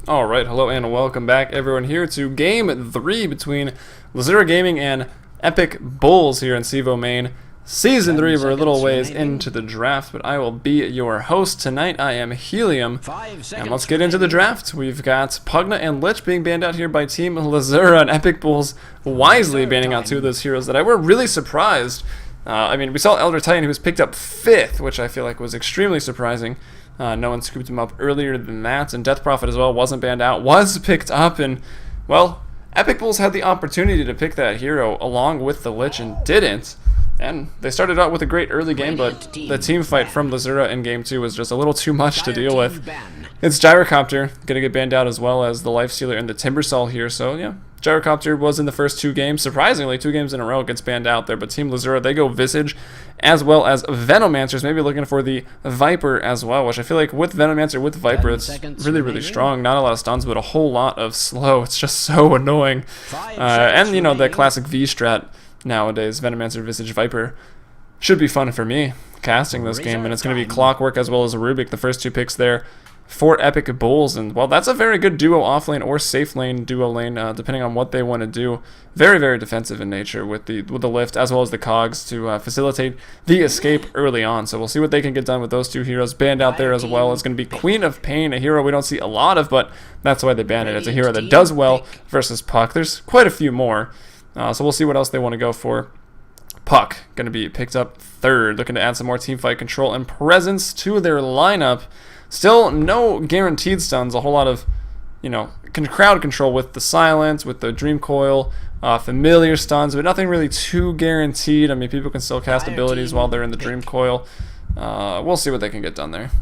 Alright, hello and welcome back everyone here to Game 3 between Lzuruha Gaming and Epic Bulls here in CEVO-Main. Season 3, we're a little ways into the draft, but I will be your host tonight. I am Helium, and let's get into the draft. We've got Pugna and Lich being banned out here by Team Lzuruha, and Epic Bulls wisely banning out two of those heroes that I were really surprised. I mean, we saw Elder Titan, who was picked up 5th, which I feel like was extremely surprising. No one scooped him up earlier than that, and Death Prophet as well wasn't banned out, was picked up, and, well, Epic Bulls had the opportunity to pick that hero along with the Lich and didn't, and they started out with a great early game, but the team fight from Lzuruha in Game 2 was just a little too much to deal with. It's Gyrocopter, gonna get banned out as well as the Lifestealer and the Timbersaw here, so yeah. Gyrocopter was in the first 2 games. Surprisingly, 2 games in a row gets banned out there, but Team Lzuruha, they go Visage as well as Venomancers, maybe looking for the Viper as well, which I feel like with Venomancer, with Viper, it's really, really strong. Not a lot of stuns, but a whole lot of slow. It's just so annoying. And, you know, the classic V-strat nowadays, Venomancer, Visage, Viper, should be fun for me casting this game, and it's going to be Clockwork as well as Rubik, the first 2 picks there for Epic Bulls, and well, that's a very good duo offlane or safe lane duo lane, depending on what they want to do. Very, very defensive in nature with the lift as well as the cogs to facilitate the escape early on. So we'll see what they can get done with those 2 heroes. Banned out there as well is going to be Queen of Pain, a hero we don't see a lot of, but that's why they banned it. It's a hero that does well versus Puck. There's quite a few more, so we'll see what else they want to go for. Puck going to be picked up 3rd, looking to add some more teamfight control and presence to their lineup. Still no guaranteed stuns, a whole lot of, you know, crowd control with the Silence, with the Dream Coil, familiar stuns, but nothing really too guaranteed. I mean, people can still cast abilities while they're in the Dream Coil. We'll see what they can get done there.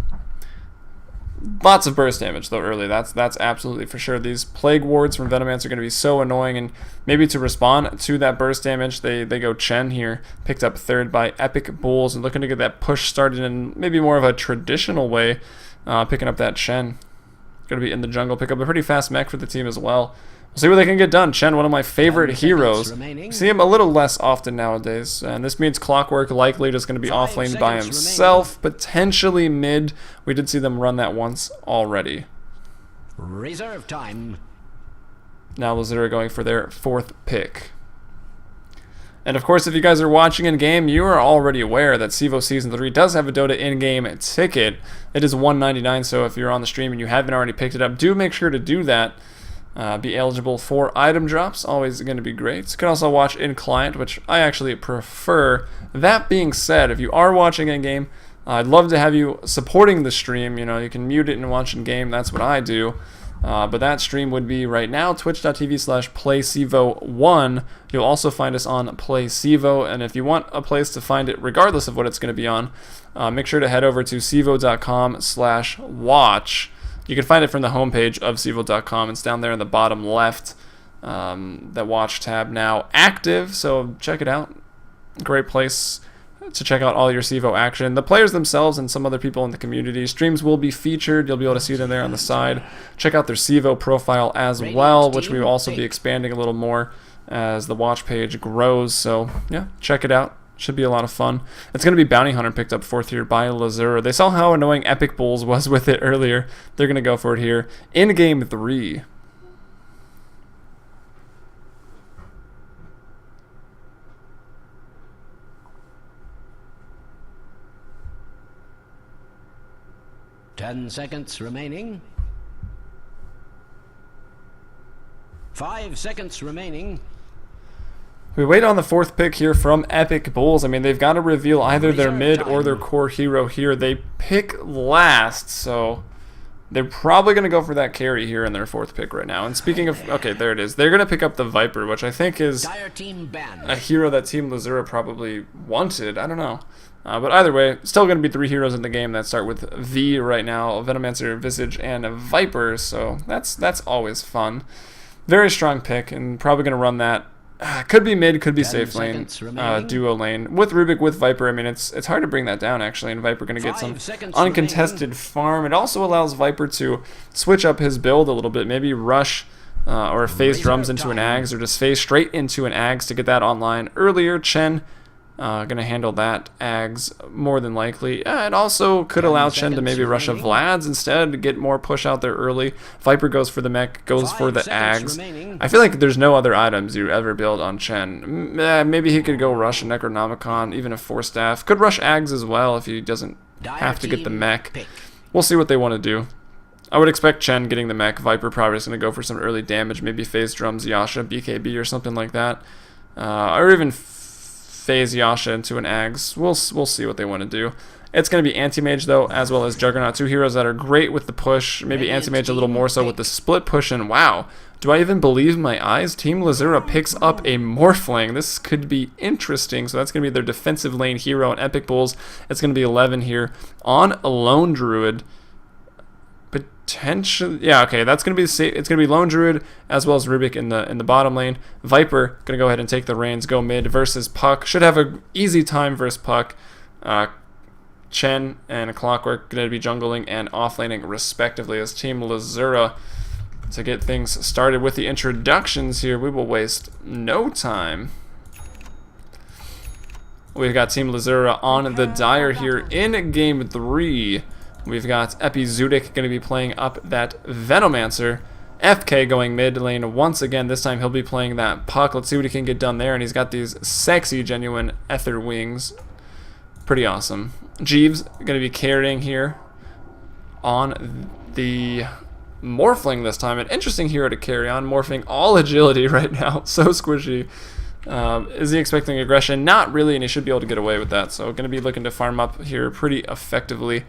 Lots of burst damage, though, early. That's absolutely for sure. These Plague Wards from Venomancer are going to be so annoying, and maybe to respond to that burst damage, they go Chen here, picked up 3rd by Epic Bulls, and looking to get that push started in maybe more of a traditional way. Picking up that Chen. Going to be in the jungle. Pick up a pretty fast mech for the team as well. We'll see what they can get done. Chen, one of my favorite heroes. See him a little less often nowadays. And this means Clockwork likely just going to be offlane by himself. Potentially mid. We did see them run that once already. Reserve time. Now Lzuruha going for their 4th pick. And of course, if you guys are watching in-game, you are already aware that CEVO Season 3 does have a Dota in-game ticket. It is $1.99, so if you're on the stream and you haven't already picked it up, do make sure to do that. Be eligible for item drops, always going to be great. You can also watch in-client, which I actually prefer. That being said, if you are watching in-game, I'd love to have you supporting the stream. You know, you can mute it and watch in-game, that's what I do. But that stream would be right now, twitch.tv/playcevo1. You'll also find us on PlayCevo, and if you want a place to find it regardless of what it's going to be on, make sure to head over to cevo.com/watch. You can find it from the homepage of cevo.com. It's down there in the bottom left, that watch tab now active, so check it out. Great place to check out all your CEVO action. The players themselves and some other people in the community. Streams will be featured. You'll be able to see them there on the side. Check out their CEVO profile as well, which we will also be expanding a little more as the watch page grows. So yeah, check it out. Should be a lot of fun. It's going to be Bounty Hunter picked up 4th here by Lzuruha. They saw how annoying Epic Bulls was with it earlier. They're going to go for it here in Game 3. Ten seconds remaining. 5 seconds remaining. We wait on the 4th pick here from Epic Bulls. I mean, they've got to reveal either their mid or their core hero here. They pick last, so they're probably going to go for that carry here in their 4th pick right now. And speaking of, okay, there it is. They're going to pick up the Viper, which I think is a hero that Team Lzuruha probably wanted. I don't know. But either way, still going to be 3 heroes in the game that start with V right now. Venomancer, Visage, and a Viper, so that's always fun. Very strong pick, and probably going to run that. Could be mid, could be safe lane, duo lane. With Rubik, with Viper, I mean, it's hard to bring that down, actually, and Viper going to get some uncontested farm. It also allows Viper to switch up his build a little bit, maybe rush or phase drums into an Ags, or just phase straight into an Ags to get that online earlier. Chen Gonna handle that Ags more than likely. It also could allow Chen to maybe rush a Vlad's instead to get more push out there early. Viper goes for the mech, goes for the Ags. I feel like there's no other items you ever build on Chen. Maybe he could go rush a Necronomicon, even a 4-staff. Could rush Ags as well if he doesn't have to get the mech. We'll see what they want to do. I would expect Chen getting the mech. Viper probably is going to go for some early damage, maybe phase drums Yasha, BKB or something like that. Or even phase Yasha into an Ags. We'll see what they want to do. It's going to be Anti-Mage, though, as well as Juggernaut. Two heroes that are great with the push. Maybe Anti-Mage a little more so with the split push. And wow, do I even believe my eyes? Team Lzuruha picks up a Morphling. This could be interesting. So that's going to be their defensive lane hero in Epic Bulls. It's going to be 11 here on a Lone Druid. Potentially, yeah, okay, that's gonna be safe. It's gonna be Lone Druid as well as Rubik in the bottom lane. Viper gonna go ahead and take the reins, go mid versus Puck. Should have an easy time versus Puck. Chen and a Clockwork gonna be jungling and offlaning respectively as Team Lzuruha. To get things started with the introductions here, we will waste no time. We've got Team Lzuruha on the Dire here in game 3. We've got Epizudic going to be playing up that Venomancer. FK going mid lane once again. This time he'll be playing that Puck. Let's see what he can get done there. And he's got these sexy, genuine Ether wings. Pretty awesome. Jeeves going to be carrying here on the Morphling this time. An interesting hero to carry on. Morphing all agility right now. So squishy. Is he expecting aggression? Not really, and he should be able to get away with that. So going to be looking to farm up here pretty effectively.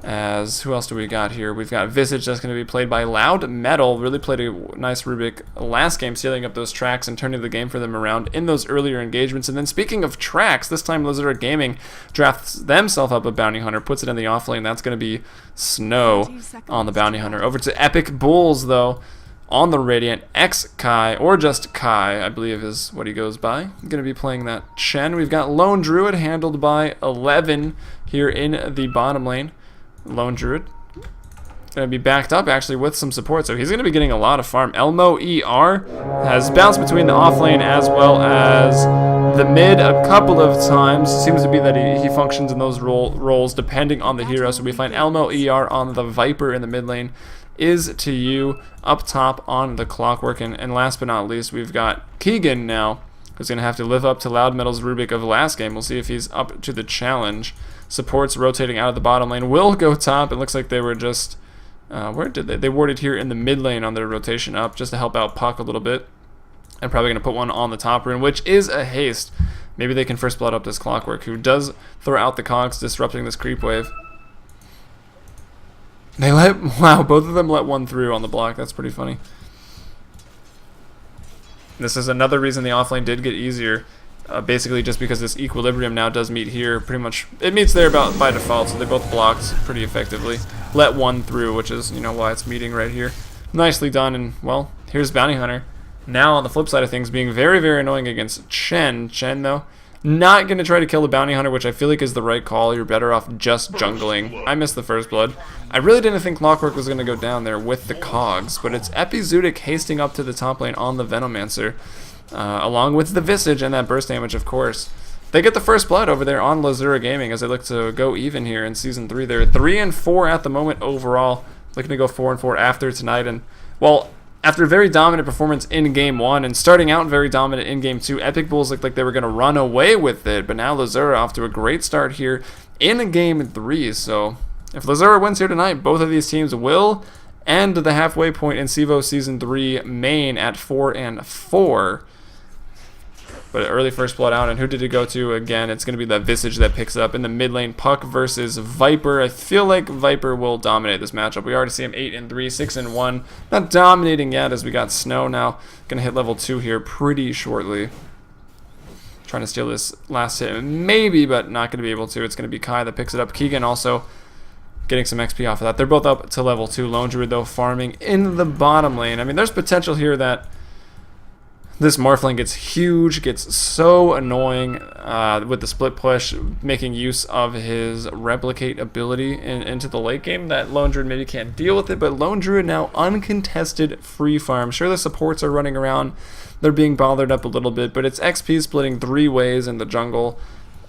As who else do we got here? We've got Visage that's going to be played by Loud Metal. Really played a nice Rubik last game, sealing up those tracks and turning the game for them around in those earlier engagements. And then speaking of tracks, this time Lzuruha Gaming drafts themselves up a Bounty Hunter, puts it in the offlane. That's going to be Snow on the Bounty Hunter. Over to Epic Bulls though, on the Radiant, X Kai, or just Kai, I believe is what he goes by. Going to be playing that Chen. We've got Lone Druid handled by 11 here in the bottom lane. Lone Druid going to be backed up actually with some support, so he's going to be getting a lot of farm. Elmo ER has bounced between the off lane as well as the mid a couple of times. Seems to be that he functions in those roles depending on the hero. So we find Elmo ER on the Viper in the mid lane. Is to you up top on the Clockwork, and last but not least we've got Keegan now, who's going to have to live up to Loud Metal's Rubik of last game. We'll see if he's up to the challenge. Supports rotating out of the bottom lane will go top. It looks like they were just where did they warded here in the mid lane on their rotation up just to help out Puck a little bit. And probably going to put one on the top rune, which is a haste. Maybe they can first blood up this Clockwork, who does throw out the cogs, disrupting this creep wave. Wow, both of them let one through on the block. That's pretty funny. This is another reason the offlane did get easier. Basically just because this equilibrium now does meet here. Pretty much, it meets there about by default, so they both blocked pretty effectively. Let one through, which is, why it's meeting right here. Nicely done, and, well, here's Bounty Hunter. Now, on the flip side of things, being very, very annoying against Chen. Chen, though, not going to try to kill the Bounty Hunter, which I feel like is the right call. You're better off just jungling. I missed the first blood. I really didn't think Clockwork was going to go down there with the cogs, but it's Epizudic hasting up to the top lane on the Venomancer. Along with the Visage and that burst damage, of course. They get the first blood over there on Lzuruha Gaming as they look to go even here in Season 3. They're 3-4 at the moment overall. Looking to go 4-4 after tonight. And, well, after a very dominant performance in Game 1 and starting out very dominant in Game 2, Epic Bulls looked like they were going to run away with it. But now Lzuruha off to a great start here in Game 3. So, if Lzuruha wins here tonight, both of these teams will end the halfway point in CEVO Season 3 main at 4-4. But early first blood out, and who did it go to? Again, it's going to be that Visage that picks it up in the mid lane. Puck versus Viper. I feel like Viper will dominate this matchup. We already see him 8-3, 6-1. Not dominating yet as we got Snow now. Going to hit level 2 here pretty shortly. Trying to steal this last hit. Maybe, but not going to be able to. It's going to be Kai that picks it up. Keegan also getting some XP off of that. They're both up to level 2. Lone Druid, though, farming in the bottom lane. I mean, there's potential here that this Morphling gets huge, gets so annoying with the split push, making use of his replicate ability into the late game, that Lone Druid maybe can't deal with it, but Lone Druid now uncontested free farm. Sure, the supports are running around, they're being bothered up a little bit, but it's XP splitting 3 ways in the jungle.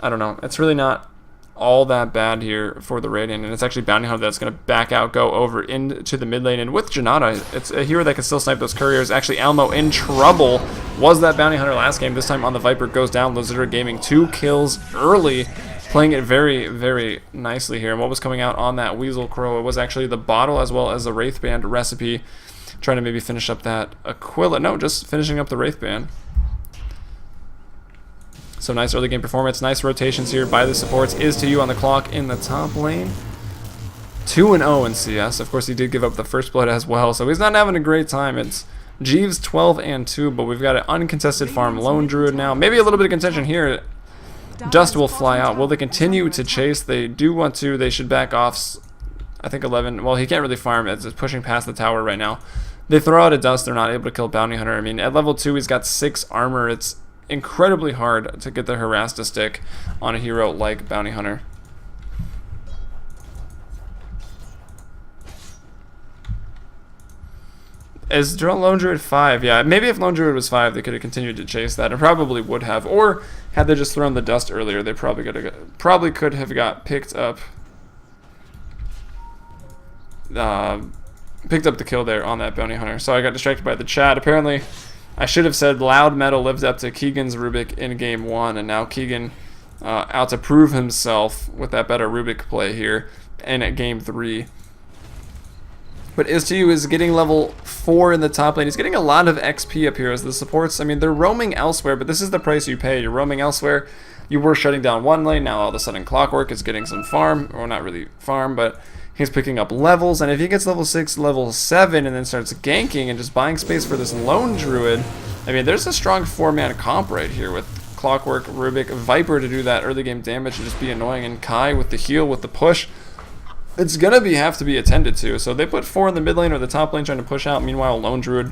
I don't know. It's really not all that bad here for the Radiant, and it's actually Bounty Hunter that's going to back out, go over into the mid lane, and with Janata, it's a hero that can still snipe those couriers. Actually, Elmo in trouble. Was that Bounty Hunter last game? This time on the Viper goes down. Lzuruha Gaming 2 kills early, playing it very, very nicely here. And what was coming out on that Weasel Crow? It was actually the bottle as well as the Wraithband recipe, trying to maybe finish up that Aquila. No, just finishing up the Wraithband. So nice early game performance, nice rotations here by the supports. Is to you on the clock in the top lane. 2-0 in CS. Of course, he did give up the first blood as well, so he's not having a great time. It's Jeeves 12-2, but we've got an uncontested farm Lone Druid now. Maybe a little bit of contention here. Dust will fly out. Will they continue to chase? They do want to. They should back off. I think 11. Well, he can't really farm. It's just pushing past the tower right now. They throw out a Dust. They're not able to kill Bounty Hunter. I mean, at level 2, he's got 6 armor. It's incredibly hard to get the harass to stick on a hero like Bounty Hunter. Is Lone Druid 5? Yeah, maybe if Lone Druid was 5, they could have continued to chase that, and probably would have. Or had they just thrown the Dust earlier, they probably could have got picked up the kill there on that Bounty Hunter. So I got distracted by the chat. Apparently, I should have said Loud Metal lived up to Keegan's Rubik in game 1, and now Keegan out to prove himself with that better Rubik play here in at game 3. But Is2U is getting level 4 in the top lane. He's getting a lot of XP up here as the supports. I mean, they're roaming elsewhere, but this is the price you pay. You're roaming elsewhere. You were shutting down one lane. Now all of a sudden Clockwork is getting some farm, or not really farm, but he's picking up levels, and if he gets level 6, level 7, and then starts ganking and just buying space for this Lone Druid, I mean, there's a strong 4-man comp right here with Clockwork, Rubik, Viper to do that early game damage and just be annoying, and Kai with the heal, with the push. It's gonna have to be attended to. So they put 4 in the mid lane or the top lane trying to push out. Meanwhile, Lone Druid,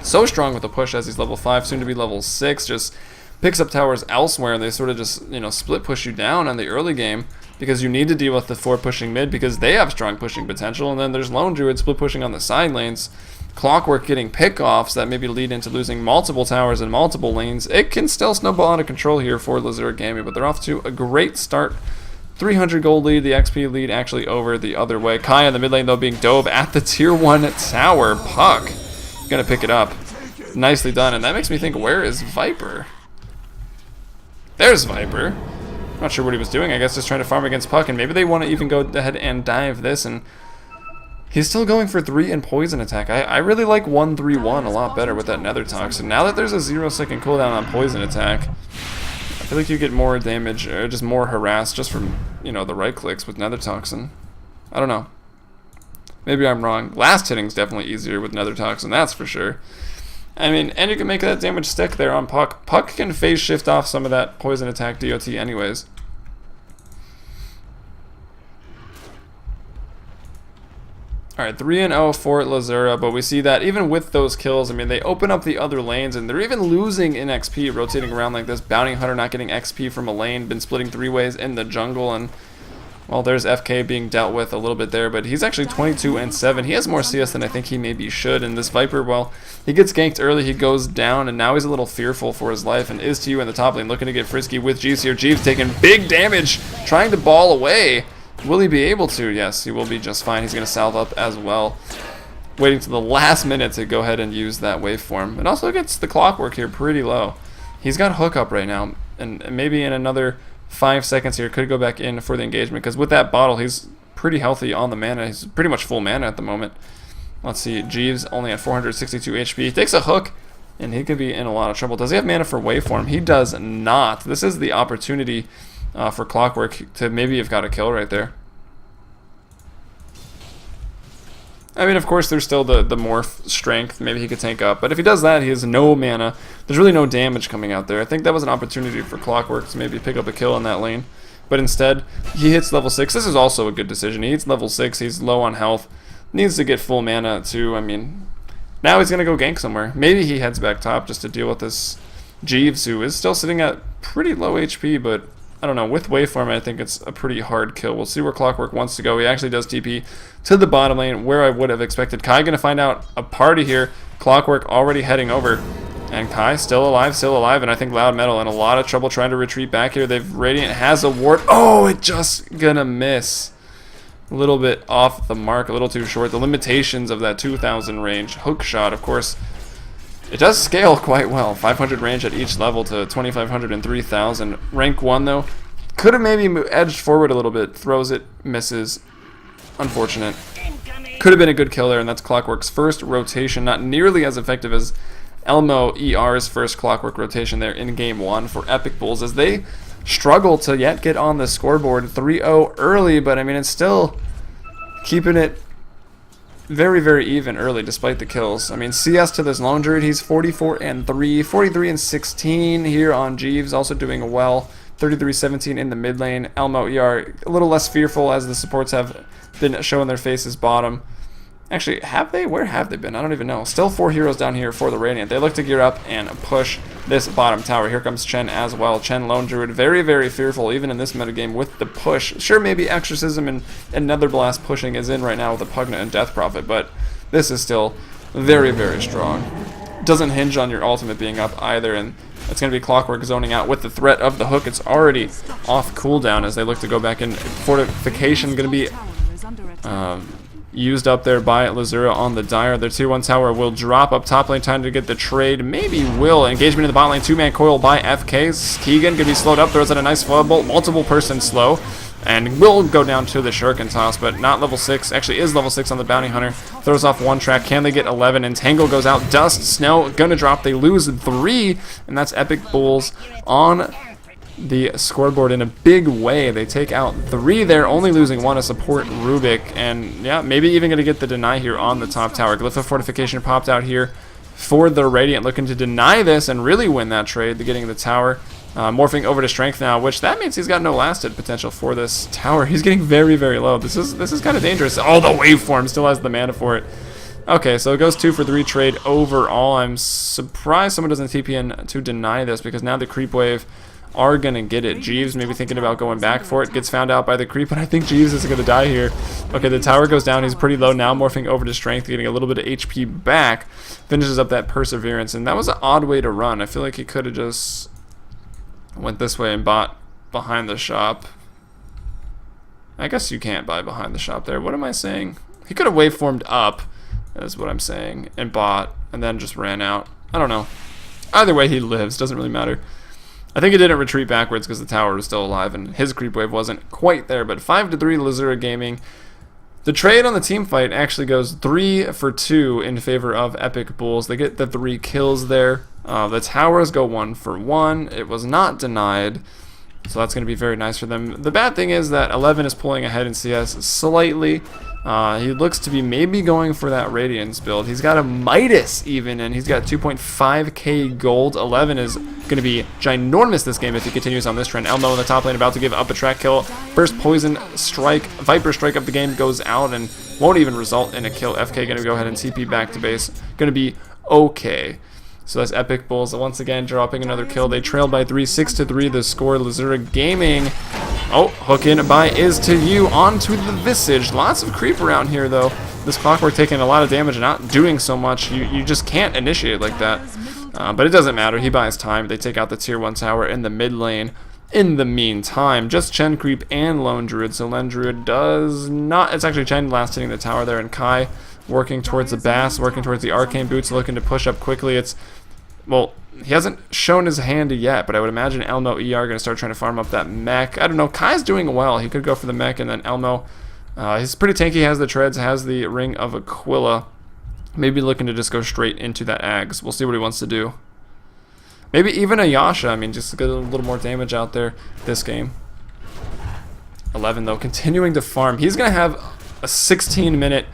so strong with the push as he's level 5, soon to be level 6, just picks up towers elsewhere, and they sort of just, you know, split push you down on the early game, because you need to deal with the 4 pushing mid because they have strong pushing potential, and then there's Lone Druid split pushing on the side lanes. Clockwork getting pickoffs that maybe lead into losing multiple towers in multiple lanes. It can still snowball out of control here for Lzuruha Gaming, but they're off to a great start. 300 gold lead, the XP lead actually over the other way. Kai in the mid lane though being dove at the tier 1 tower. Puck gonna pick it up. Nicely done, and that makes me think, where is Viper? There's Viper. Not sure what he was doing. I guess just trying to farm against Puck, and maybe they want to even go ahead and dive this, and he's still going for 3 in poison attack. I really like 1-3-1 a lot better with that Nether Toxin. Now that there's a 0-second cooldown on poison attack, I feel like you get more damage, or just more harass just from, you know, the right clicks with Nether Toxin. I don't know. Maybe I'm wrong. Last hitting's definitely easier with Nether Toxin, that's for sure. I mean, and you can make that damage stick there on Puck. Puck can phase shift off some of that poison attack DOT anyways. Alright, 3-0 for Lzuruha, but we see that even with those kills, I mean, they open up the other lanes, and they're even losing in XP, rotating around like this. Bounty Hunter not getting XP from a lane, been splitting 3 ways in the jungle, and, well, there's FK being dealt with a little bit there, but he's actually 22-7. He has more CS than I think he maybe should, and this Viper, well, he gets ganked early, he goes down, and now he's a little fearful for his life, and Is2U in the top lane looking to get frisky with Jeeves here. Jeeves taking big damage, trying to ball away. Will he be able to? Yes, he will be just fine. He's going to salve up as well. Waiting to the last minute to go ahead and use that waveform. It also gets the Clockwork here pretty low. He's got hookup right now, and maybe in another 5 seconds here could go back in for the engagement, because with that bottle he's pretty healthy on the mana. He's pretty much full mana at the moment. Let's see, Jeeves only at 462 HP. He takes a hook, and he could be in a lot of trouble. Does he have mana for waveform? He does not. This is the opportunity for Clockwork to maybe have got a kill right there. I mean, of course, there's still the morph strength. Maybe he could tank up. But if he does that, he has no mana. There's really no damage coming out there. I think that was an opportunity for Clockwork to maybe pick up a kill in that lane. But instead, he hits level 6. This is also a good decision. He hits level 6. He's low on health. Needs to get full mana too. I mean, now he's going to go gank somewhere. Maybe he heads back top just to deal with this Jeeves, who is still sitting at pretty low HP, but I don't know, with waveform I think it's a pretty hard kill. We'll see where Clockwork wants to go. He actually does TP to the bottom lane where I would have expected. Kai gonna find out a party here. Clockwork already heading over. And Kai still alive, and I think Loud Metal in a lot of trouble trying to retreat back here. Radiant has a ward. Oh, it just gonna miss. A little bit off the mark, a little too short. The limitations of that 2,000 range hook shot, of course, it does scale quite well. 500 range at each level to 2,500 and 3,000. Rank 1, though, could have maybe edged forward a little bit. Throws it, misses. Unfortunate. Could have been a good kill there, and that's Clockwork's first rotation. Not nearly as effective as Elmo ER's first Clockwork rotation there in Game 1 for Epic Bulls, as they struggle to yet get on the scoreboard. 3-0 early, but I mean, it's still keeping it very, very even early despite the kills. I mean, CS to this Lone Druid, he's 44 and 3, 43 and 16 here on Jeeves, also doing well. 33-17 in the mid lane. Elmo ER a little less fearful as the supports have been showing their faces bottom. Actually, have they? Where have they been? I don't even know. Still 4 heroes down here for the Radiant. They look to gear up and push this bottom tower. Here comes Chen as well. Chen Lone Druid, very, very fearful even in this metagame with the push. Sure, maybe Exorcism and Nether Blast pushing is in right now with the Pugna and Death Prophet, but this is still very, very strong. Doesn't hinge on your ultimate being up either, and it's going to be Clockwork zoning out with the threat of the hook. It's already off cooldown as they look to go back in. Fortification going to be used up there by Lzuruha on the Dire. Their tier 1 tower will drop up top lane, time to get the trade. Maybe will. Engagement in the bot lane, 2-man coil by FK. Keegan gonna be slowed up, throws out a nice flood bolt, multiple person slow, and will go down to the Shuriken toss, but not level 6. Actually is level 6 on the Bounty Hunter. Throws off 1 track. Can they get 11? Entangle goes out. Dust, Snow, gonna drop. They lose 3, and that's Epic Bulls on the scoreboard in a big way. They take out 3 there, only losing 1 to support Rubik, and yeah, maybe even going to get the deny here on the top tower. Glyph of Fortification popped out here for the Radiant, looking to deny this and really win that trade. They're getting the tower, morphing over to Strength now, which that means he's got no last hit potential for this tower. He's getting very, very low. This is kind of dangerous. Oh, the waveform still has the mana for it. Okay, so it goes 2 for 3 trade overall. I'm surprised someone doesn't TP in to deny this, because now the creep wave are gonna get it. Jeeves maybe thinking about going back for it, gets found out by the creep, but I think Jeeves is gonna die here. Okay, the tower goes down, he's pretty low now, morphing over to Strength, getting a little bit of HP back, finishes up that Perseverance, and that was an odd way to run. I feel like he could have just went this way and bought behind the shop. I guess you can't buy behind the shop there. What am I saying? He could have waveformed up, is what I'm saying, and bought, and then just ran out. I don't know. Either way, he lives, doesn't really matter. I think he didn't retreat backwards because the tower was still alive and his creep wave wasn't quite there, but 5-3 Lzuruha Gaming. The trade on the team fight actually goes 3 for 2 in favor of Epic Bulls. They get the 3 kills there. The towers go 1 for 1. It was not denied, so that's going to be very nice for them. The bad thing is that 11 is pulling ahead in CS slightly. He looks to be maybe going for that Radiance build. He's got a Midas even, and he's got 2.5k gold. 11 is going to be ginormous this game if he continues on this trend. Elmo in the top lane about to give up a track kill. First Poison Strike, Viper Strike of the game goes out and won't even result in a kill. FK going to go ahead and TP back to base. Going to be okay. So that's Epic Bulls once again dropping another kill. They trail by 3, 6-3 the score. Lzuruha Gaming. Oh, hook in by is to you onto the Visage. Lots of creep around here though. This Clockwork taking a lot of damage and not doing so much. You just can't initiate like that. But it doesn't matter. He buys time. They take out the tier 1 tower in the mid lane. In the meantime, just Chen creep and Lone Druid. So Lone Druid does not. It's actually Chen last hitting the tower there, and Kai working towards the Bass, working towards the Arcane Boots, looking to push up quickly. Well, he hasn't shown his hand yet, but I would imagine Elmo ER going to start trying to farm up that mech. I don't know. Kai's doing well. He could go for the mech, and then Elmo, he's pretty tanky, has the treads, has the Ring of Aquila. Maybe looking to just go straight into that Ags. We'll see what he wants to do. Maybe even a Yasha. I mean, just to get a little more damage out there this game. 11, though, continuing to farm. He's going to have a 16-minute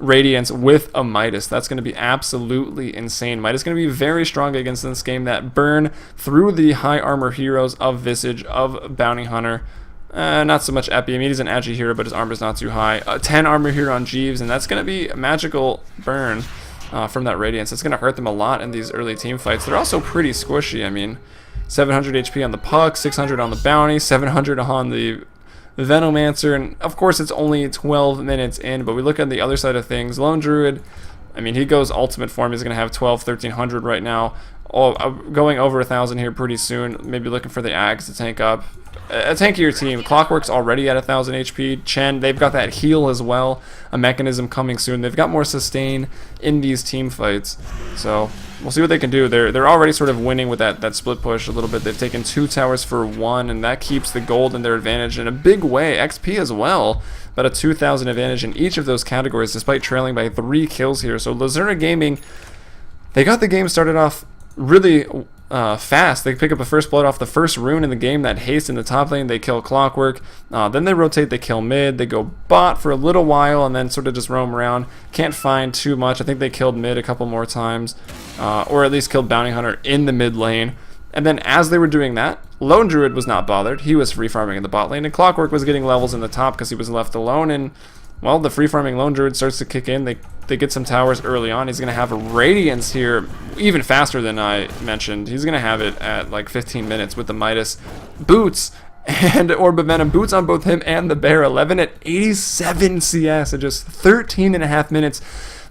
Radiance with a Midas. That's going to be absolutely insane. Midas going to be very strong against this game. That burn through the high armor heroes of Visage, of Bounty Hunter. Not so much Epi. I mean, he's an Agi hero, but his armor's not too high. 10 armor here on Jeeves, and that's going to be a magical burn from that Radiance. It's going to hurt them a lot in these early team fights. They're also pretty squishy. I mean, 700 HP on the Puck, 600 on the Bounty, 700 on the Venomancer, and of course it's only 12 minutes in, but we look at the other side of things. Lone Druid I mean, he goes ultimate form. He's going to have 1300 right now. Oh, going over 1,000 here pretty soon. Maybe looking for the Ags to tank up. A tankier team. Clockwork's already at 1,000 HP. Chen, they've got that heal as well. A mechanism coming soon. They've got more sustain in these team fights. So we'll see what they can do. They're already sort of winning with that split push a little bit. They've taken 2 towers for 1, and that keeps the gold in their advantage in a big way. XP as well. About a 2,000 advantage in each of those categories, despite trailing by 3 kills here. So Lzuruha Gaming, they got the game started off really fast. They pick up a first blood off the first rune in the game, that haste in the top lane. They kill Clockwork, then they rotate, they kill mid, they go bot for a little while, and then sort of just roam around. Can't find too much. I think they killed mid a couple more times, or at least killed Bounty Hunter in the mid lane. And then as they were doing that, Lone Druid was not bothered. He was free farming in the bot lane, and Clockwork was getting levels in the top because he was left alone. And well, the free farming Lone Druid starts to kick in. They get some towers early on. He's going to have a Radiance here even faster than I mentioned. He's going to have it at like 15 minutes with the Midas boots and Orb of Venom boots on both him and the Bear. 11 at 87 CS in just 13.5 minutes.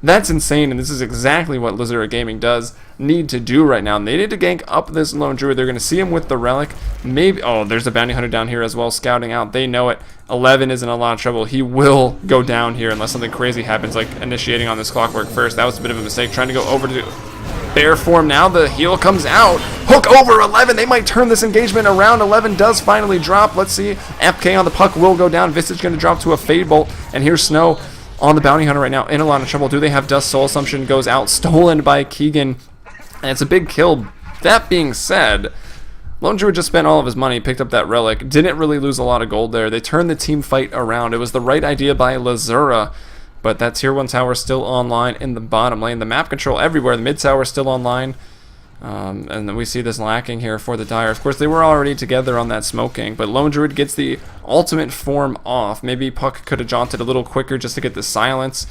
That's insane, and this is exactly what Lzuruha Gaming does need to do right now. And they need to gank up this Lone Druid. They're going to see him with the Relic. Maybe, oh, there's a Bounty Hunter down here as well, scouting out. They know it. 11 is in a lot of trouble. He will go down here unless something crazy happens, like initiating on this Clockwork first. That was a bit of a mistake, trying to go over to Bear form now. The heal comes out. Hook over 11. They might turn this engagement around. 11 does finally drop. Let's see. FK on the puck will go down. Visage going to drop to a Fade Bolt. And here's Snow on the Bounty Hunter right now, in a lot of trouble. Do they have Dust? Soul Assumption goes out, stolen by Keegan, and it's a big kill. That being said, Lone Druid just spent all of his money, picked up that Relic, didn't really lose a lot of gold there. They turned the team fight around. It was the right idea by Lzuruha, but that tier 1 tower still online in the bottom lane. The map control everywhere. The mid tower still online. And then we see this lacking here for the Dire. Of course, they were already together on that smoking, but Lone Druid gets the ultimate form off. Maybe Puck could have jaunted a little quicker just to get the silence.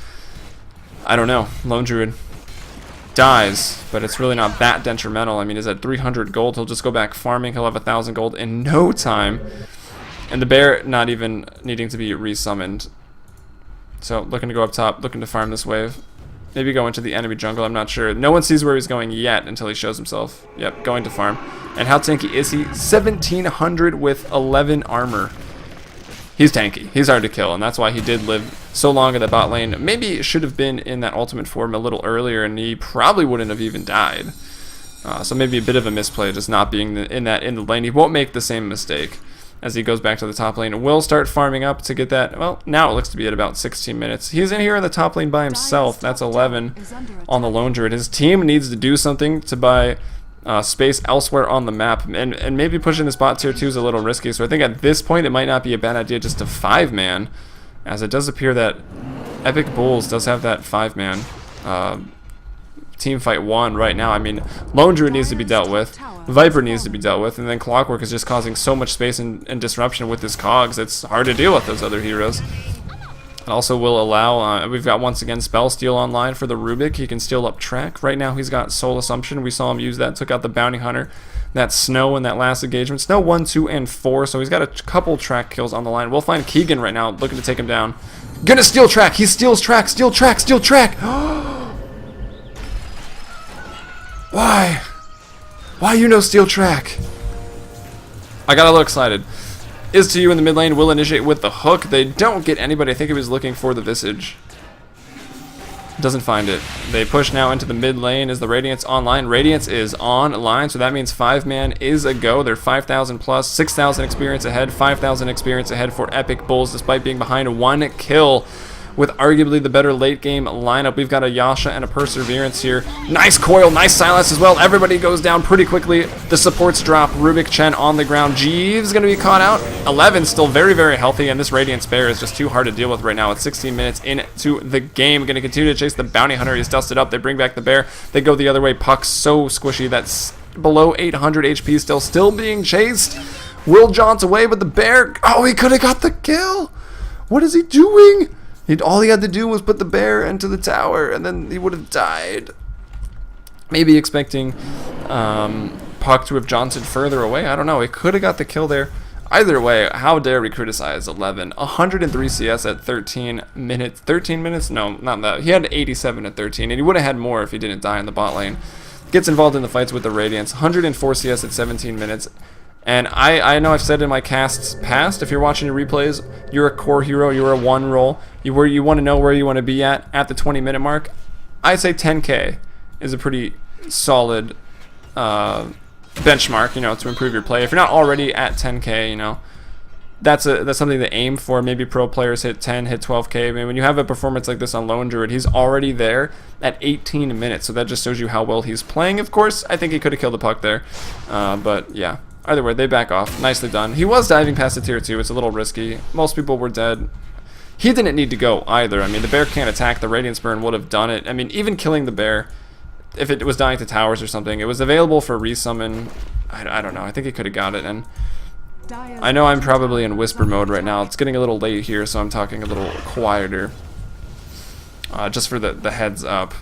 I don't know. Lone Druid dies, but it's really not that detrimental. I mean, he's at 300 gold. He'll just go back farming. He'll have 1,000 gold in no time. And the Bear not even needing to be resummoned. So looking to go up top, looking to farm this wave. Maybe go into the enemy jungle, I'm not sure. No one sees where he's going yet until he shows himself. Yep, going to farm. And how tanky is he? 1,700 with 11 armor. He's tanky. He's hard to kill, and that's why he did live so long in the bot lane. Maybe should have been in that ultimate form a little earlier, and he probably wouldn't have even died. So maybe a bit of a misplay, just not being in the lane. He won't make the same mistake as he goes back to the top lane. Will start farming up to get that. Well, now it looks to be at about 16 minutes. He's in here in the top lane by himself. That's 11 on the Lone Druid. His team needs to do something to buy space elsewhere on the map, and maybe pushing this bot tier 2 is a little risky. So I think at this point it might not be a bad idea just to 5-man, as it does appear that Epic Bulls does have that 5-man team fight 1 right now. I mean, Lone Druid needs to be dealt with, Viper needs to be dealt with, and then Clockwork is just causing so much space and disruption with his cogs. It's hard to deal with those other heroes. It also will allow, we've got once again Spell Steal online for the Rubik. He can steal up track. Right now he's got Soul Assumption. We saw him use that, took out the Bounty Hunter. That Snow in that last engagement. Snow 1, 2, and 4, so he's got a couple track kills on the line. We'll find Keegan right now looking to take him down. Gonna steal track. He steals track, steal track, steal track. Why? Why you no steal track? I got a little excited. Is to you in the mid lane, will initiate with the hook. They don't get anybody. I think he was looking for the Visage. Doesn't find it. They push now into the mid lane. Is the Radiance online? Radiance is online, so that means 5-man is a go. They're 5,000 plus, 6,000 experience ahead, 5,000 experience ahead for Epic Bulls, despite being behind 1 kill. With arguably the better late game lineup. We've got a Yasha and a Perseverance here. Nice coil, nice silence as well. Everybody goes down pretty quickly. The supports drop. Rubik, Chen on the ground. Jeeves going to be caught out. 11 still very, very healthy, and this Radiant Bear is just too hard to deal with right now. It's 16 minutes into the game. Going to continue to chase the Bounty Hunter. He's dusted up. They bring back the Bear. They go the other way. Puck's so squishy. That's below 800 HP still being chased. Will jaunt away, but the Bear, oh, he could have got the kill. What is he doing? All he had to do was put the Bear into the tower, and then he would have died. Maybe expecting Puck to have jaunted further away. I don't know. He could have got the kill there. Either way, how dare we criticize 11? 103 CS at 13 minutes. 13 minutes? No, not that. He had 87 at 13, and he would have had more if he didn't die in the bot lane. Gets involved in the fights with the Radiants. 104 CS at 17 minutes. And I know I've said in my casts past, if you're watching your replays, you're a core hero, you're a one role, you want to know where you want to be at the 20-minute mark. I'd say 10k is a pretty solid benchmark, you know, to improve your play. If you're not already at 10k, you know, that's something to aim for. Maybe pro players hit 10, hit 12k. I mean, when you have a performance like this on Lone Druid, he's already there at 18 minutes, so that just shows you how well he's playing. Of course, I think he could have killed the puck there, but yeah. Either way, they back off. Nicely done. He was diving past the tier 2. It's a little risky. Most people were dead. He didn't need to go either. I mean, the bear can't attack. The Radiance Burn would have done it. I mean, even killing the bear, if it was dying to towers or something, it was available for resummon. I don't know. I think he could have got it. And I know I'm probably in whisper mode right now. It's getting a little late here, so I'm talking a little quieter. Just for the heads up.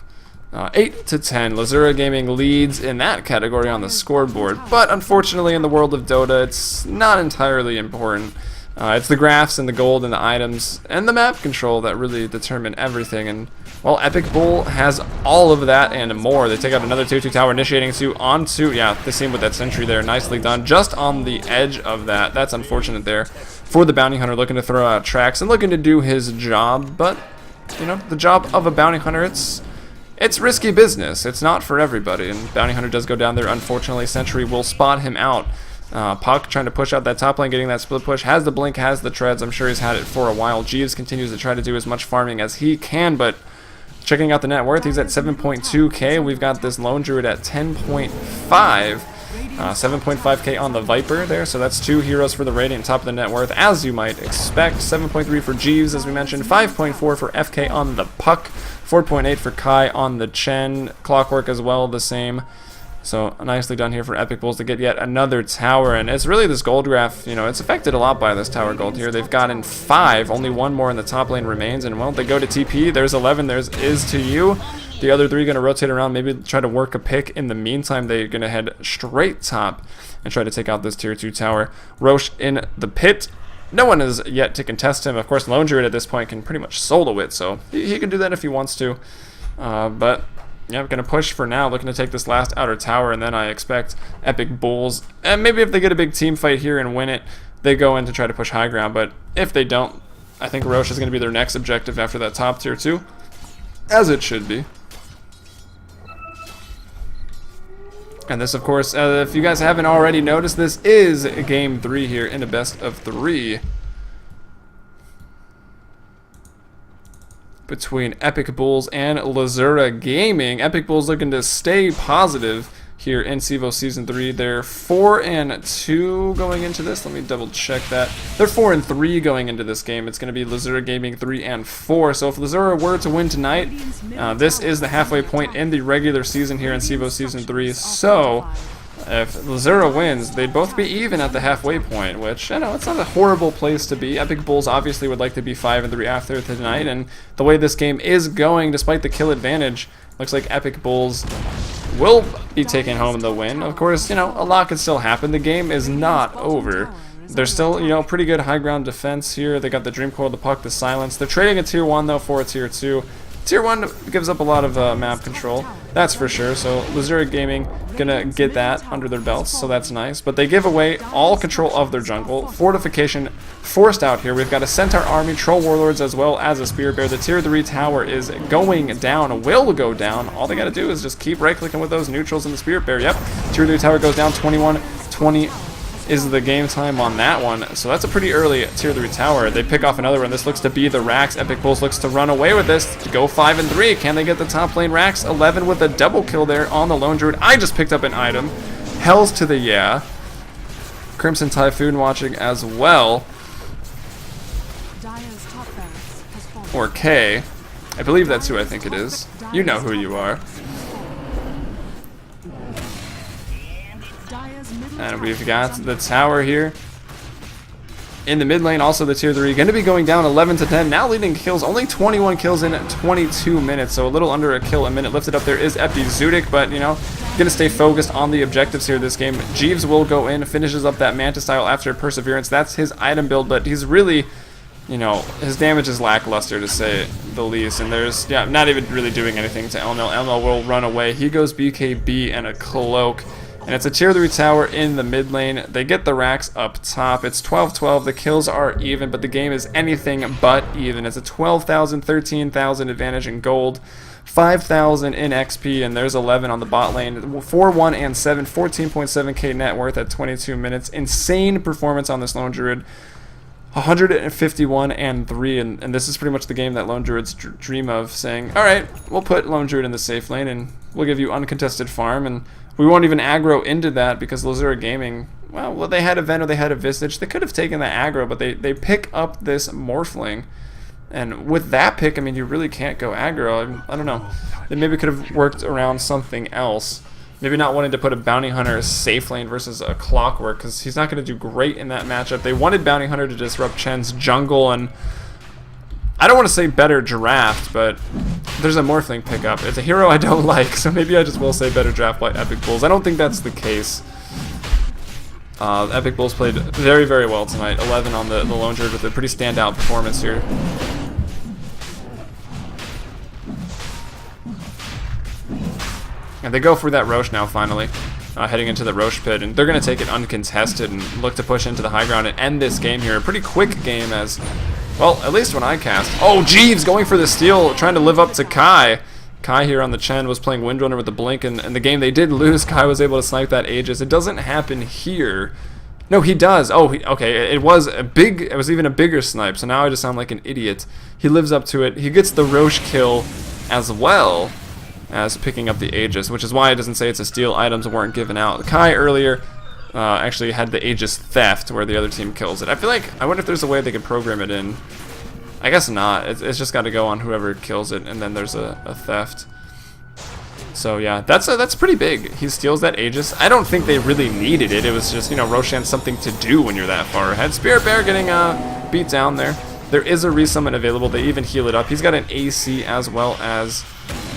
8 to 10. Lzuruha Gaming leads in that category on the scoreboard, but unfortunately in the world of Dota, it's not entirely important. It's the graphs and the gold and the items and the map control that really determine everything. And well, Epic Bull has all of that and more. They take out another tier 2 tower, initiating onto, yeah, the same with that sentry there. Nicely done. Just on the edge of that. That's unfortunate there for the bounty hunter, looking to throw out tracks and looking to do his job. But you know, the job of a bounty hunter, it's risky business. It's not for everybody, and bounty hunter does go down there. Unfortunately, sentry will spot him out. Puck trying to push out that top lane, getting that split push, has the blink, has the treads. I'm sure he's had it for a while. Jeeves continues to try to do as much farming as he can, but checking out the net worth, he's at 7.2k. We've got this Lone Druid at 10.5. 7.5k on the Viper there, so that's 2 heroes for the Radiant, top of the net worth, as you might expect. 7.3 for Jeeves, as we mentioned. 5.4 for FK on the Puck. 4.8 for Kai on the Chen. Clockwork as well, the same. So nicely done here for Epic Bulls to get yet another tower, and it's really this gold graph, you know, it's affected a lot by this tower gold here. They've gotten 5, only 1 more in the top lane remains, and well, they go to TP. There's 11, there's is to you. The other 3 going to rotate around, maybe try to work a pick. In the meantime, they're going to head straight top and try to take out this tier 2 tower. Roche in the pit. No one is yet to contest him. Of course, Lone Druid at this point can pretty much solo it, so he can do that if he wants to. But yeah, I'm going to push for now, looking to take this last outer tower, and then I expect Epic Bulls, and maybe if they get a big team fight here and win it, they go in to try to push high ground. But if they don't, I think Roche is going to be their next objective after that top tier 2, as it should be. And this, of course, if you guys haven't already noticed, this is game 3 here in a best of 3 between Epic Bulls and Lzuruha Gaming. Epic Bulls looking to stay positive here in CEVO Season 3. They're 4-2 going into this. Let me double check that. They're 4-3 going into this game. It's going to be Lzuruha Gaming 3-4. So if Lzuruha were to win tonight, this is the halfway point in the regular season here in CEVO Season 3. So if Lzuruha wins, they'd both be even at the halfway point, which, I know, it's not a horrible place to be. Epic Bulls obviously would like to be 5-3 after tonight, and the way this game is going, despite the kill advantage, looks like Epic Bulls will be taking home the win. Of course, you know, a lot could still happen. The game is not over. There's still, you know, pretty good high ground defense here. They got the Dream Coil, the Puck, the Silence. They're trading a tier 1 though for a tier 2. Tier 1 gives up a lot of map control, that's for sure. So Lzuruha Gaming gonna get that under their belts, so that's nice. But they give away all control of their jungle. Fortification forced out here. We've got a Centaur army, Troll Warlords, as well as a Spirit Bear. The tier 3 tower is going down, will go down. All they gotta do is just keep right-clicking with those neutrals and the Spirit Bear. Yep, tier 3 tower goes down, 21-20 is the game time on that one. So that's a pretty early tier 3 tower. They pick off another one. This looks to be the Rax. Epic Bulls looks to run away with this, to go 5-3. Can they get the top lane Rax? 11 with a double kill there on the Lone Druid. I just picked up an item. Hells to the yeah. Crimson Typhoon watching as well. Or K. I believe that's who I think it is. You know who you are. And we've got the tower here. in the mid lane. Also the tier 3 going to be going down 11 to 10, now leading kills, only 21 kills in 22 minutes, so a little under a kill a minute. Lifted up there is Epizootic, but you know, going to stay focused on the objectives here this game. Jeeves will go in, finishes up that Manta style after Perseverance. That's his item build, but he's really, you know, his damage is lackluster to say the least, and there's, yeah, not even really doing anything to Elmo. Elmo will run away. He goes BKB and a cloak. And it's a tier 3 tower in the mid lane. They get the racks up top. It's 12-12. The kills are even, but the game is anything but even. It's a 12,000, 13,000 advantage in gold, 5,000 in XP, and there's 11 on the bot lane. 4-1 and 7, 14.7k net worth at 22 minutes. Insane performance on this Lone Druid. 151 and 3, and this is pretty much the game that Lone Druids dream of, saying, alright, we'll put Lone Druid in the safe lane, and we'll give you uncontested farm, and we won't even aggro into that because Lzuruha Gaming, well, they had a Venom, they had a Visage. They could have taken the aggro, but they pick up this Morphling. And with that pick, I mean, you really can't go aggro. I don't know. They maybe could have worked around something else. Maybe not wanting to put a Bounty Hunter safe lane versus a Clockwork, because he's not going to do great in that matchup. They wanted Bounty Hunter to disrupt Chen's jungle, and I don't want to say better draft, but there's a Morphling pickup. It's a hero I don't like, so maybe I just will say better draft by Epic Bulls. I don't think that's the case. Epic Bulls played very, very well tonight. 11 on the Lone Druid with a pretty standout performance here. And they go for that Roche now, finally, heading into the Roche pit, and they're going to take it uncontested and look to push into the high ground and end this game here. A pretty quick game as, well, at least when I cast. Oh, Jeeves going for the steal, trying to live up to Kai. Kai here on the Chen was playing Windrunner with the Blink, and the game they did lose, Kai was able to snipe that Aegis. It doesn't happen here. No, he does. Oh, okay, it was even a bigger snipe, so now I just sound like an idiot. He lives up to it. He gets the Roche kill as well as picking up the Aegis, which is why it doesn't say it's a steal. Items weren't given out. Kai earlier actually had the Aegis theft where the other team kills it. I wonder if there's a way they could program it in. I guess not. It's just got to go on whoever kills it, and then there's a theft. So yeah, that's pretty big. He steals that Aegis. I don't think they really needed it. It was just, you know, Roshan something to do when you're that far ahead. Spirit Bear getting beat down there. There is a resummon available. They even heal it up. He's got an AC as well as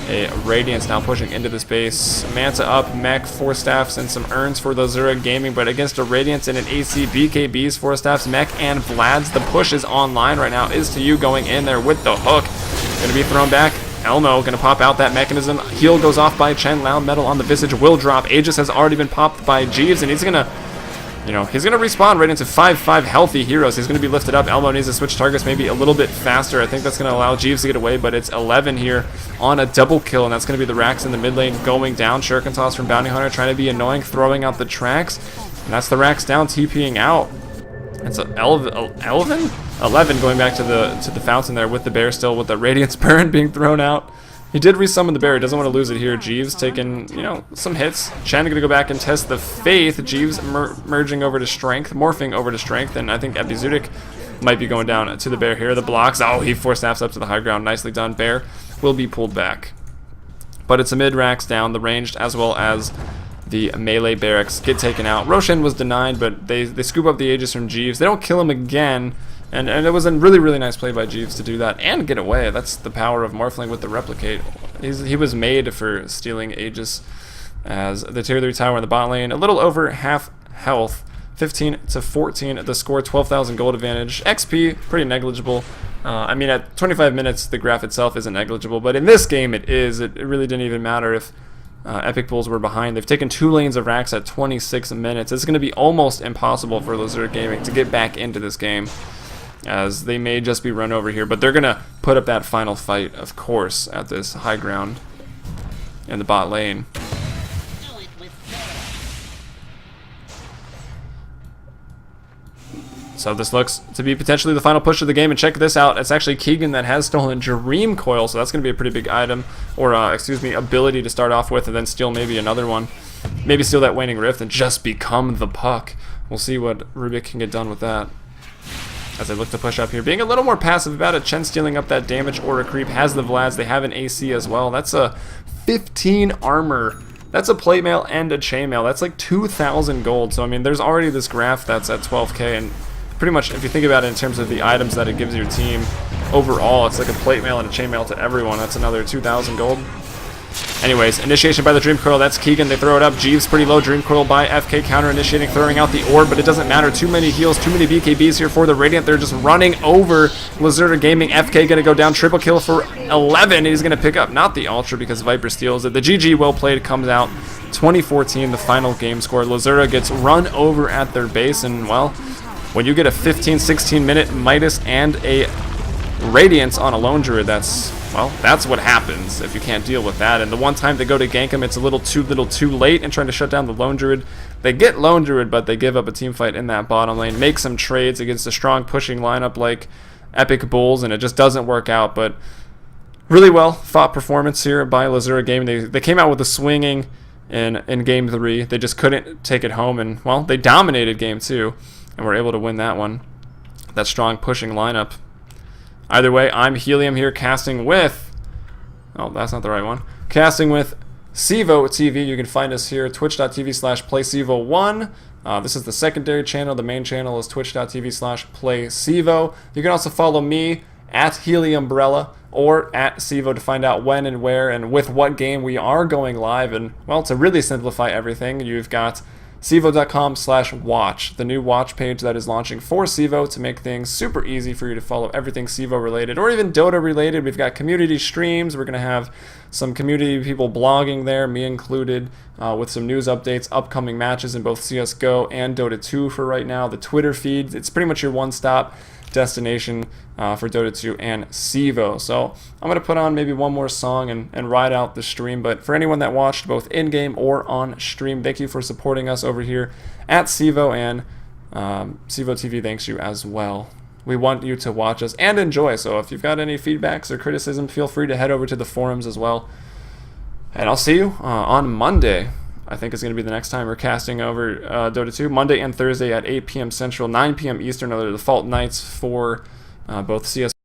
a Radiance now pushing into the space. Manta up, Mech, 4 staffs, and some urns for the Lzuruha Gaming, but against a Radiance and an AC, BKBs, 4 staffs, Mech, and Vlad's. The push is online right now. Is to you going in there with the hook. Going to be thrown back. Elmo going to pop out that mechanism. Heal goes off by Chen. Loud Metal on the Visage will drop. Aegis has already been popped by Jeeves, and he's going to, you know, he's going to respawn right into 5-5 healthy heroes. He's going to be lifted up. Elmo needs to switch targets maybe a little bit faster. I think that's going to allow Jeeves to get away, but it's 11 here on a double kill, and that's going to be the racks in the mid lane going down. Shuriken toss from Bounty Hunter trying to be annoying, throwing out the tracks, and that's the racks down, TPing out. It's 11 going back to the fountain there with the bear still, with the Radiance Burn being thrown out. He did resummon the bear. He doesn't want to lose it here. Jeeves taking, you know, some hits. Chen going to go back and test the Faith. Jeeves merging over to Strength, morphing over to Strength, and I think Epizootic might be going down to the bear here. The blocks. Oh, he 4 staffs up to the high ground. Nicely done. Bear will be pulled back. But it's a mid racks down. The ranged as well as the melee barracks get taken out. Roshan was denied, but they scoop up the Aegis from Jeeves. They don't kill him again. And it was a really, really nice play by Jeeves to do that and get away. That's the power of Morphling with the Replicate. He was made for stealing Aegis, as the tier 3 tower in the bot lane, a little over half health, 15 to 14. The score, 12,000 gold advantage. XP, pretty negligible. I mean, at 25 minutes, the graph itself isn't negligible, but in this game it is. It really didn't even matter if Epic Bulls were behind. They've taken 2 lanes of racks at 26 minutes. It's going to be almost impossible for Lzuruha Gaming to get back into this game, as they may just be run over here, but they're going to put up that final fight, of course, at this high ground in the bot lane. So this looks to be potentially the final push of the game, and check this out. It's actually Keegan that has stolen Dream Coil, so that's going to be a pretty big item, or excuse me, ability to start off with, and then steal maybe another one. Maybe steal that Waning Rift and just become the puck. We'll see what Rubik can get done with that, as they look to push up here. Being a little more passive about it. Chen stealing up that damage or a creep. Has the Vlads. They have an AC as well. That's a 15 armor. That's a plate mail and a chain mail. That's like 2,000 gold. So, I mean, there's already this graph that's at 12k. And pretty much, if you think about it in terms of the items that it gives your team overall, it's like a plate mail and a chain mail to everyone. That's another 2,000 gold. Anyways, initiation by the Dream Coil, that's Keegan, they throw it up. Jeeves pretty low, Dream Coil by FK, counter initiating, throwing out the orb, but it doesn't matter. Too many heals, too many BKBs here for the Radiant. They're just running over Lzuruha Gaming. FK gonna go down, triple kill for 11. He's gonna pick up, not the Ultra because Viper steals it. The GG well played comes out, 2014, the final game score. Lzuruha gets run over at their base, and well, when you get a 15-16 minute Midas and a Radiance on a Lone Druid, that's what happens if you can't deal with that. And the one time they go to gank him, it's a little too late in trying to shut down the Lone Druid. They get Lone Druid, but they give up a team fight in that bottom lane, make some trades against a strong pushing lineup like Epic Bulls, and it just doesn't work out. But really well fought performance here by Lzuruha Gaming. They came out with a swinging in Game 3. They just couldn't take it home, and, well, they dominated Game 2, and were able to win that one. That strong pushing lineup. Either way, I'm Helium here casting with... Oh, that's not the right one. Casting with CEVO-TV. You can find us here, twitch.tv/playcevo1. This is the secondary channel. The main channel is twitch.tv/playcevo. You can also follow me at Heliumbrella or at CEVO to find out when and where and with what game we are going live. And, well, to really simplify everything, you've got CEVO.com/watch, the new watch page that is launching for CEVO to make things super easy for you to follow everything CEVO related or even Dota related. We've got community streams. We're going to have some community people blogging there, me included, with some news updates, upcoming matches in both CSGO and Dota 2 for right now. The Twitter feed, it's pretty much your one-stop destination for Dota 2 and CEVO. So I'm going to put on maybe one more song and ride out the stream. But for anyone that watched both in-game or on stream, thank you for supporting us over here at CEVO, and CEVO-TV thanks you as well. We want you to watch us and enjoy. So if you've got any feedbacks or criticism, feel free to head over to the forums as well. And I'll see you on Monday. I think is going to be the next time we're casting over Dota 2. Monday and Thursday at 8 p.m. Central, 9 p.m. Eastern are the default nights for both CS